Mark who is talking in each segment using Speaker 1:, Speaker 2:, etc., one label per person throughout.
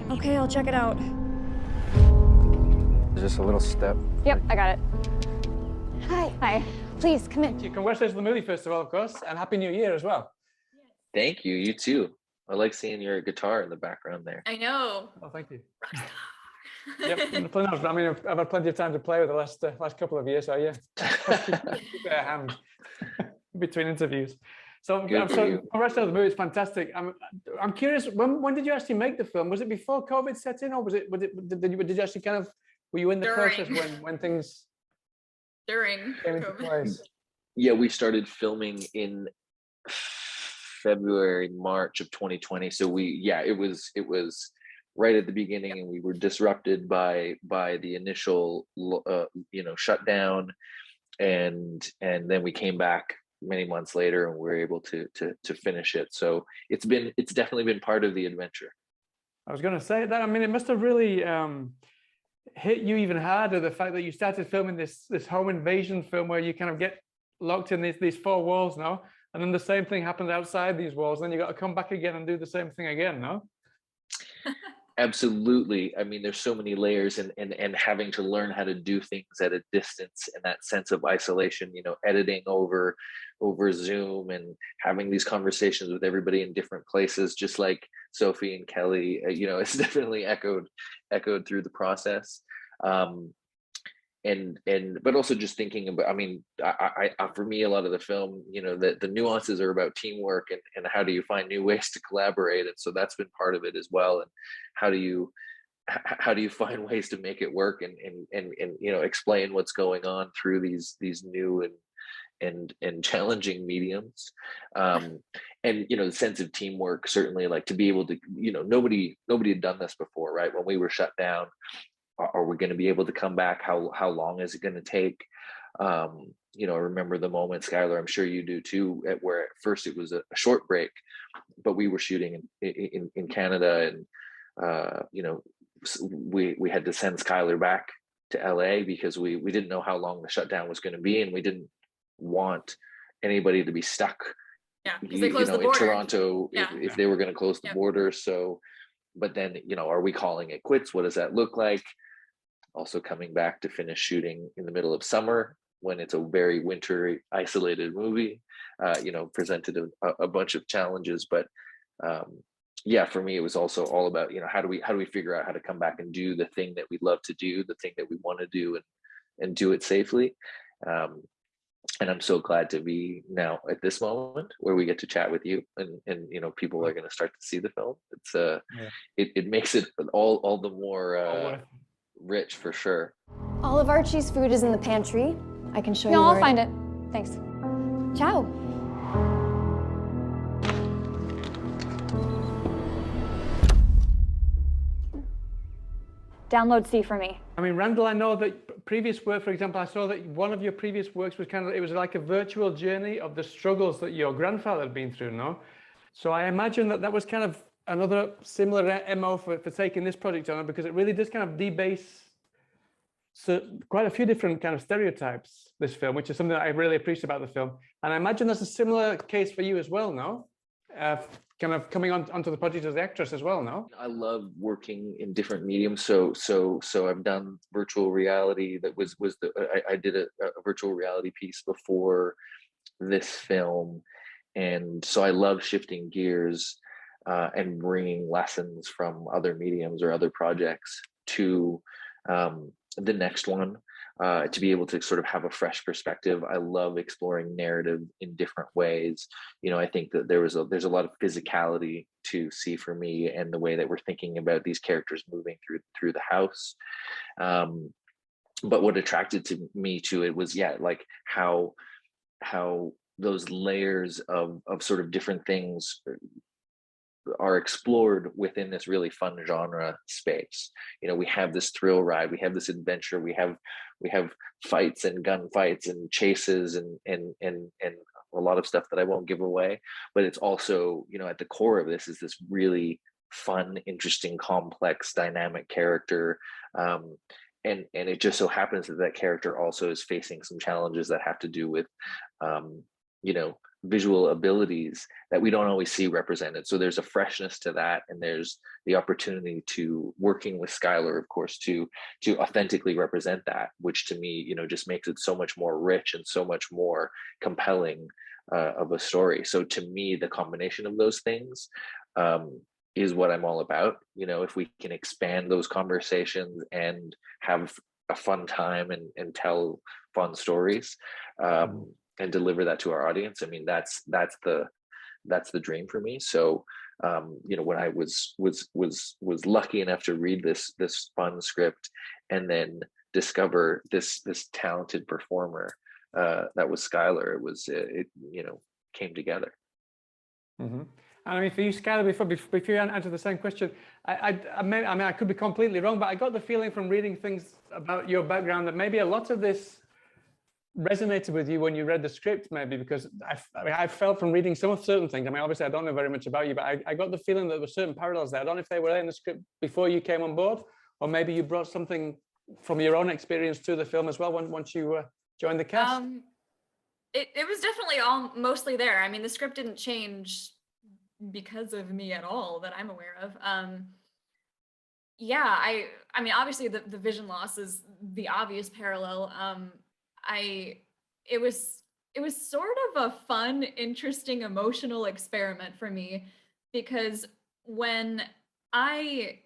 Speaker 1: Okay, I'll check it out.
Speaker 2: Just a little step.
Speaker 3: Yep, I got it. Hi. Hi. Please, come in.
Speaker 4: Congratulations on the movie festival, of course, and Happy New Year as well.
Speaker 5: Thank you. You too. I like seeing your guitar in the background there.
Speaker 1: I know.
Speaker 4: Oh, thank you.
Speaker 1: Rockstar.
Speaker 4: Yep. I mean, I've had plenty of time to play with the last couple of years, so yeah. Keep it at hand between interviews. So, congratulations on the movie. It's fantastic. I'm curious. When did you actually make the film? Was it before COVID set in, or did you actually kind of, were you in the process when things
Speaker 1: During
Speaker 4: came into
Speaker 1: COVID.
Speaker 4: place?
Speaker 5: Yeah, we started filming in February, March of 2020. So it was right at the beginning, and we were disrupted by the initial shutdown, and then we came back many months later and we were able to finish it. So it's definitely been part of the adventure.
Speaker 4: I was going to say that. I mean, it must have really hit you even harder, the fact that you started filming this home invasion film where you kind of get locked in these four walls now, and then the same thing happens outside these walls, and then you got to come back again and do the same thing again, no?
Speaker 5: Absolutely. I mean, there's so many layers, and having to learn how to do things at a distance, and that sense of isolation, editing over Zoom and having these conversations with everybody in different places, just like Sophie and Kelly, it's definitely echoed through the process. But also just thinking about, I mean, I for me, a lot of the film, the nuances are about teamwork and how do you find new ways to collaborate, and so that's been part of it as well. And how do you find ways to make it work and explain what's going on through these new and challenging mediums, and the sense of teamwork, certainly, like to be able to, nobody had done this before, right? When we were shut down, are we going to be able to come back? How long is it going to take? I remember the moment, Skyler, I'm sure you do too, where at first it was a short break, but we were shooting in Canada, and we had to send Skyler back to LA because we didn't know how long the shutdown was going to be, and we didn't want anybody to be stuck.
Speaker 1: Yeah, because they closed the border.
Speaker 5: In Toronto,
Speaker 1: yeah.
Speaker 5: if they were going to close the border. So, but then, are we calling it quits? What does that look like? Also coming back to finish shooting in the middle of summer when it's a very wintry, isolated movie, presented a bunch of challenges. But for me, it was also all about, how do we figure out how to come back and do the thing that we love to do, the thing that we want to do, and do it safely. And I'm so glad to be now at this moment where we get to chat with you, and people are going to start to see the film. It's it makes it all the more rich, for sure.
Speaker 3: All of Archie's food is in the pantry. I can show you.
Speaker 6: No,
Speaker 3: where
Speaker 6: I'll find it. Thanks.
Speaker 3: Ciao.
Speaker 6: Download C for me.
Speaker 4: I mean, Randall, I know that previous work, for example, I saw that one of your previous works was it was like a virtual journey of the struggles that your grandfather had been through, no? So I imagine that was kind of another similar MO for taking this project on, because it really does kind of debase quite a few different kind of stereotypes, this film, which is something that I really appreciate about the film. And I imagine that's a similar case for you as well, no? Kind of coming onto the project as the actress as well, no?
Speaker 5: I love working in different mediums. So I've done virtual reality. That was I did a virtual reality piece before this film, and so I love shifting gears and bringing lessons from other mediums or other projects to the next one, to be able to sort of have a fresh perspective. I love exploring narrative in different ways. I think that there's a lot of physicality to see for me, and the way that we're thinking about these characters moving through the house. But what attracted me to it was like how those layers of sort of different things are explored within this really fun genre space. We have this thrill ride, we have this adventure, we have fights and gunfights and chases and a lot of stuff that I won't give away. But it's also, at the core of this is this really fun, interesting, complex, dynamic character. And it just so happens that character also is facing some challenges that have to do with visual abilities that we don't always see represented. So there's a freshness to that, and there's the opportunity to working with Skyler, of course, to authentically represent that, which to me, just makes it so much more rich and so much more compelling of a story. So to me, the combination of those things is what I'm all about. If we can expand those conversations and have a fun time and tell fun stories, and deliver that to our audience. I mean, that's the dream for me. So, when I was lucky enough to read this fun script and then discover this talented performer that was Skyler, it came together.
Speaker 4: Mm-hmm. And I mean, for you, Skyler, before you answer the same question, I could be completely wrong, but I got the feeling from reading things about your background that maybe a lot of this resonated with you when you read the script, maybe because I felt from reading certain things. I mean, obviously, I don't know very much about you, but I got the feeling that there were certain parallels there. I don't know if they were in the script before you came on board, or maybe you brought something from your own experience to the film as well once you joined the cast.
Speaker 1: It was definitely all mostly there. I mean, the script didn't change because of me at all that I'm aware of. Yeah, I mean, obviously the vision loss is the obvious parallel. It was sort of a fun, interesting, emotional experiment for me, because when I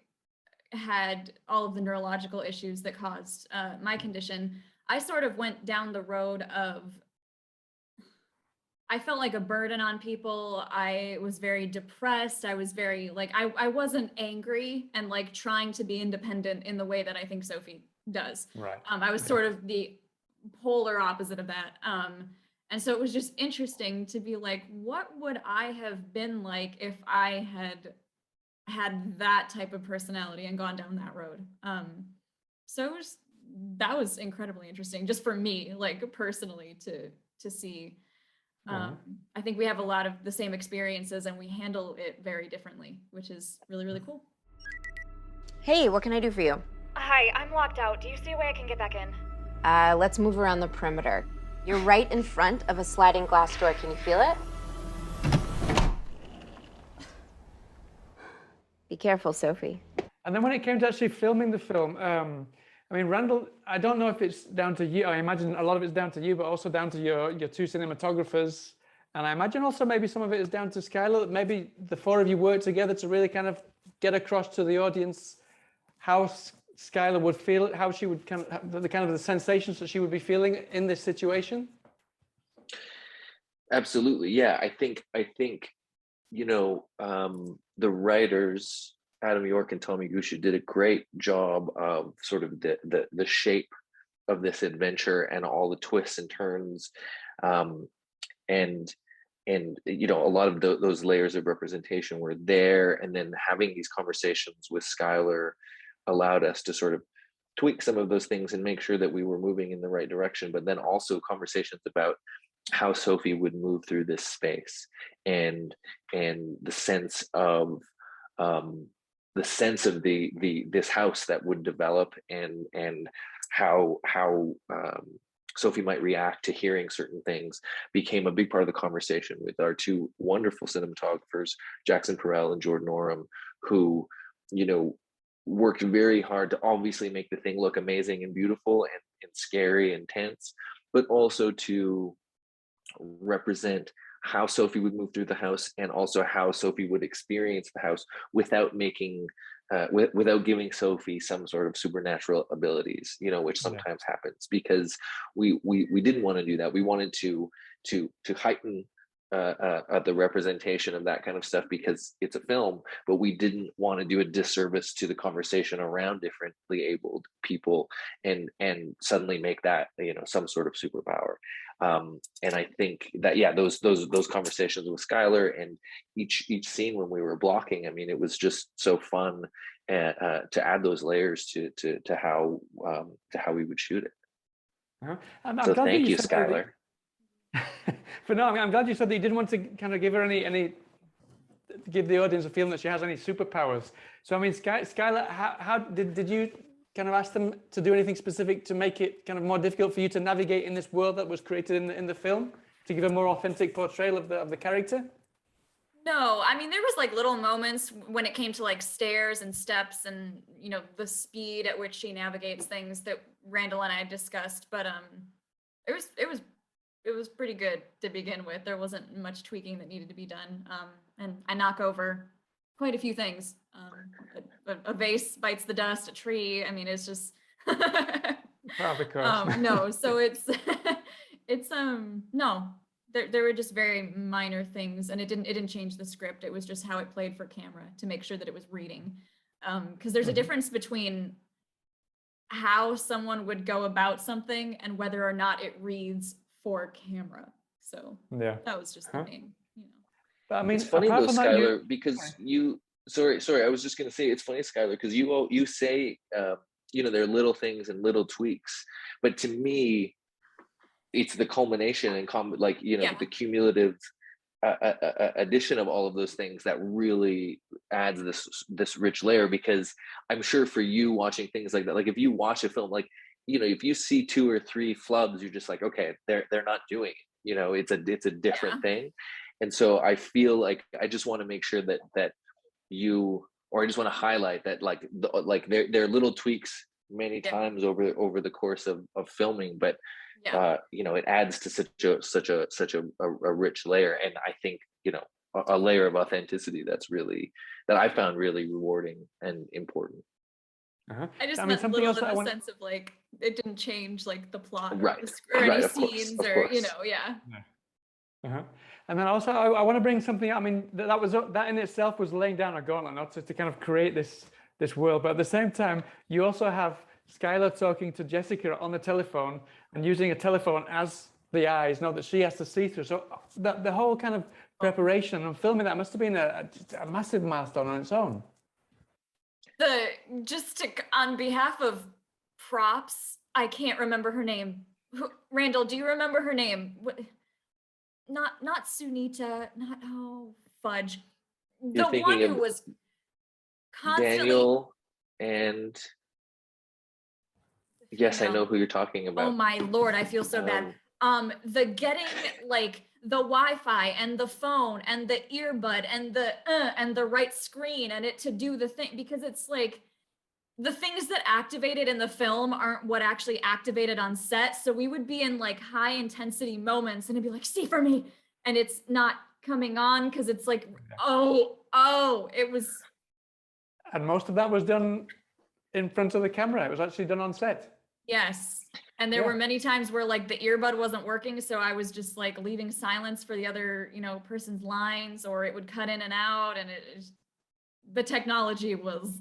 Speaker 1: had all of the neurological issues that caused my condition, I sort of went down the road of, I felt like a burden on people. I was very depressed. I was very I wasn't angry and like trying to be independent in the way that I think Sophie does.
Speaker 4: Right.
Speaker 1: I was sort of the polar opposite of that. And so it was just interesting to be like, what would I have been like if I had that type of personality and gone down that road? So that was incredibly interesting just for me, like personally to see. I think we have a lot of the same experiences and we handle it very differently, which is really, really cool.
Speaker 2: Hey, what can I do for you?
Speaker 6: Hi, I'm locked out. Do you see a way I can get back in?
Speaker 2: Let's move around the perimeter. You're right in front of a sliding glass door. Can you feel it? Be careful, Sophie.
Speaker 4: And then when it came to actually filming the film, I mean, Randall, I don't know if it's down to you. I imagine a lot of it's down to you, but also down to your two cinematographers. And I imagine also maybe some of it is down to Skyler. Maybe the four of you work together to really kind of get across to the audience how Skyler would feel, how she would kind of the sensations that she would be feeling in this situation.
Speaker 5: Absolutely, yeah. I think the writers, Adam Yorke and Tommy Gushue, did a great job of sort of the shape of this adventure and all the twists and turns, and a lot of those layers of representation were there, and then having these conversations with Skyler allowed us to sort of tweak some of those things and make sure that we were moving in the right direction, but then also conversations about how Sophie would move through this space and the sense of this house that would develop and how Sophie might react to hearing certain things became a big part of the conversation with our two wonderful cinematographers, Jackson Perrell and Jordan Oram, who, worked very hard to obviously make the thing look amazing and beautiful and scary and tense, but also to represent how Sophie would move through the house and also how Sophie would experience the house without making without giving Sophie some sort of supernatural abilities, which sometimes happens, because we didn't want to do that. We wanted to heighten the representation of that kind of stuff because it's a film, but we didn't want to do a disservice to the conversation around differently abled people and suddenly make that some sort of superpower. And I think that those conversations with Skyler and each scene when we were blocking, I mean, it was just so fun to add those layers to how we would shoot it.
Speaker 4: Uh-huh.
Speaker 5: So thank you, Skyler.
Speaker 4: But no, I'm glad you said that you didn't want to kind of give her give the audience a feeling that she has any superpowers. So I mean, Skyler, how did you kind of ask them to do anything specific to make it kind of more difficult for you to navigate in this world that was created in the film? to give a more authentic portrayal of the character?
Speaker 1: No, I mean, there was like little moments when it came to like stairs and steps and, you know, the speed at which she navigates things that Randall and I discussed, but it was pretty good to begin with. There wasn't much tweaking that needed to be done. And I knock over quite a few things. A vase bites the dust, a tree. I mean, it's just no, so it's no. There were just very minor things, and it didn't change the script. It was just how it played for camera to make sure that it was reading. Because there's a difference between how someone would go about something and whether or not it reads for camera. So
Speaker 4: yeah,
Speaker 1: that was just the main, you know.
Speaker 4: But I mean,
Speaker 5: it's funny though, Skyler, because
Speaker 4: sorry.
Speaker 5: you. Sorry, I was just going to say it's funny, Skyler, because you say you know, there are little things and little tweaks, but to me, it's the culmination and like, you know, the cumulative addition of all of those things that really adds this rich layer. Because I'm sure for you watching things like that, like if you watch a film, like, you know, if you see 2 or 3 flubs, you're just like, okay, they're not doing it. You know, it's a different thing. And so I feel like I just want to make sure that you, or I just want to highlight that like there are little tweaks many times over the course of filming, but you know, it adds to such a rich layer. And I think, you know, a layer of authenticity that I found really rewarding and important.
Speaker 1: I just meant little in the sense of like it didn't change like the plot or any scenes or you know.
Speaker 4: And then also I want to bring something. I mean, that in itself was laying down a gauntlet, not to kind of create this world, but at the same time you also have Skyler talking to Jessica on the telephone and using a telephone as the eyes, know that she has to see through. So the whole kind of preparation and filming that must have been a massive milestone on its own.
Speaker 1: On behalf of props, I can't remember her name. Randall, do you remember her name? Not Sunita, fudge.
Speaker 5: You're
Speaker 1: the one who was constantly
Speaker 5: Daniel and yes, I know who you're talking about.
Speaker 1: Oh my Lord, I feel so bad. The getting like the Wi-Fi and the phone and the earbud and the right screen and it to do the thing, because it's like the things that activated in the film aren't what actually activated on set. So we would be in like high intensity moments and it'd be like, see for me. And it's not coming on because it's like, it was.
Speaker 4: And most of that was done in front of the camera. It was actually done on set.
Speaker 1: Yes. And there were many times where like the earbud wasn't working. So I was just like leaving silence for the other, you know, person's lines, or it would cut in and out. And the technology was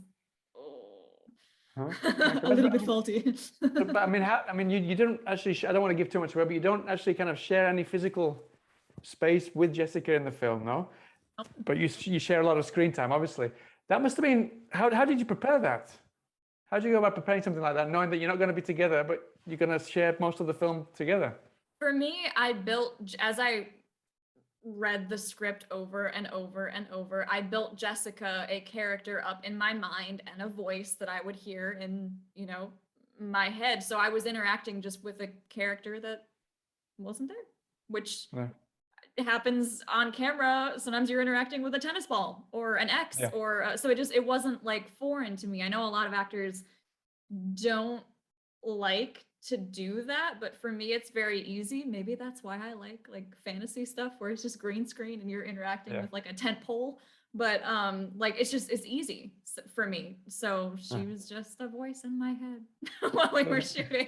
Speaker 1: a little bit faulty.
Speaker 4: But I mean, you don't actually, I don't want to give too much away, but you don't actually kind of share any physical space with Jessica in the film, no? But you share a lot of screen time, obviously. That must have been, how did you prepare that? How do you go about preparing something like that, knowing that you're not going to be together, but you're going to share most of the film together?
Speaker 1: For me, I built, as I read the script over and over and over, I built Jessica, a character, up in my mind and a voice that I would hear in, you know, my head. So I was interacting just with a character that wasn't there, which happens on camera. Sometimes you're interacting with a tennis ball or an ex, or so it wasn't like foreign to me. I know a lot of actors don't like to do that, but for me it's very easy. Maybe that's why I like fantasy stuff where it's just green screen and you're interacting with like a tent pole, but like it's easy for me. So she was just a voice in my head while we were shooting.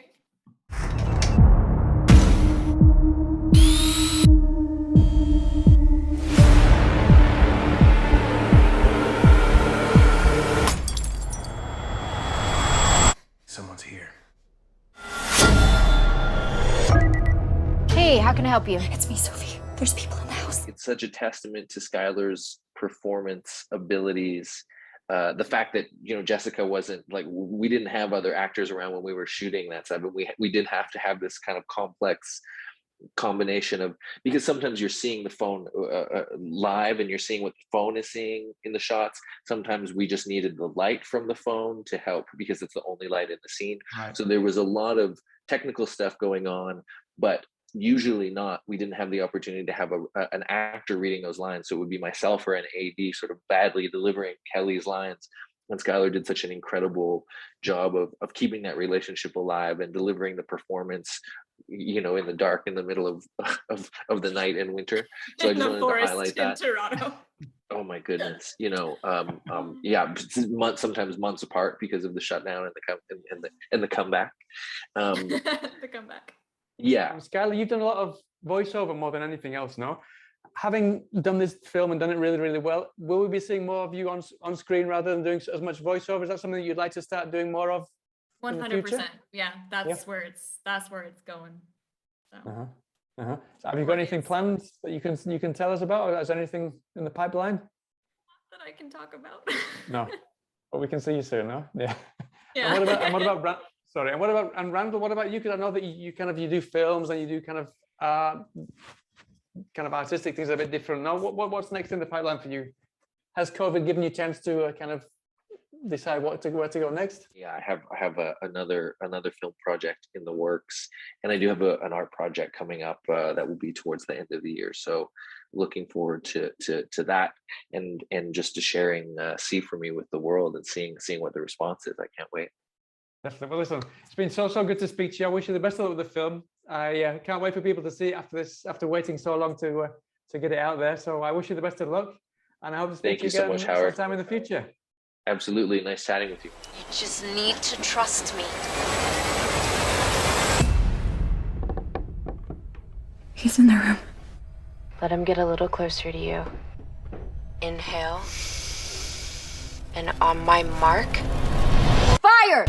Speaker 7: Someone's here.
Speaker 2: Hey, how can I help you?
Speaker 3: It's me, Sophie. There's people in the house.
Speaker 5: It's such a testament to Skyler's performance abilities. The fact that, you know, Jessica wasn't like, we didn't have other actors around when we were shooting that side, but we did have to have this kind of complex combination of, because sometimes you're seeing the phone live and you're seeing what the phone is seeing in the shots. Sometimes we just needed the light from the phone to help because it's the only light in the scene. So there was a lot of technical stuff going on, but usually not, we didn't have the opportunity to have an actor reading those lines. So it would be myself or an AD sort of badly delivering Kelly's lines. And Skyler did such an incredible job of keeping that relationship alive and delivering the performance, you know, in the dark, in the middle of the night and winter. So I just wanted to highlight that.
Speaker 1: Toronto.
Speaker 5: Oh my goodness, you know, yeah, sometimes months apart because of the shutdown and the comeback.
Speaker 1: The comeback.
Speaker 5: Yeah,
Speaker 4: Skyler, you've done a lot of voiceover more than anything else, no? Having done this film and done it really, really well, will we be seeing more of you on screen rather than doing as much voiceover? Is that something that you'd like to start doing more of?
Speaker 1: 100%. Yeah, that's where it's going. So.
Speaker 4: So have you got anything planned that you can tell us about, or is there anything in the pipeline?
Speaker 1: That I can talk about.
Speaker 4: No, but we can see you soon, no? Yeah.
Speaker 1: Yeah.
Speaker 4: And what about Randall? What about you? Because I know that you do films and you do kind of artistic things a bit different. Now, what's next in the pipeline for you? Has COVID given you a chance to kind of decide where to go next?
Speaker 5: Yeah, I have another film project in the works, and I do have an art project coming up that will be towards the end of the year. So looking forward to that, and just to sharing See For Me with the world and seeing what the response is. I can't wait.
Speaker 4: Definitely. Well, listen, it's been so good to speak to you. I wish you the best of luck with the film. I can't wait for people to see it after waiting so long to get it out there. So I wish you the best of luck, and I hope to speak to you again
Speaker 5: so much, Howard.
Speaker 4: sometime in the future.
Speaker 5: Absolutely. Nice chatting with you.
Speaker 2: You just need to trust me.
Speaker 3: He's in the room.
Speaker 2: Let him get a little closer to you. Inhale. And on my mark, fire!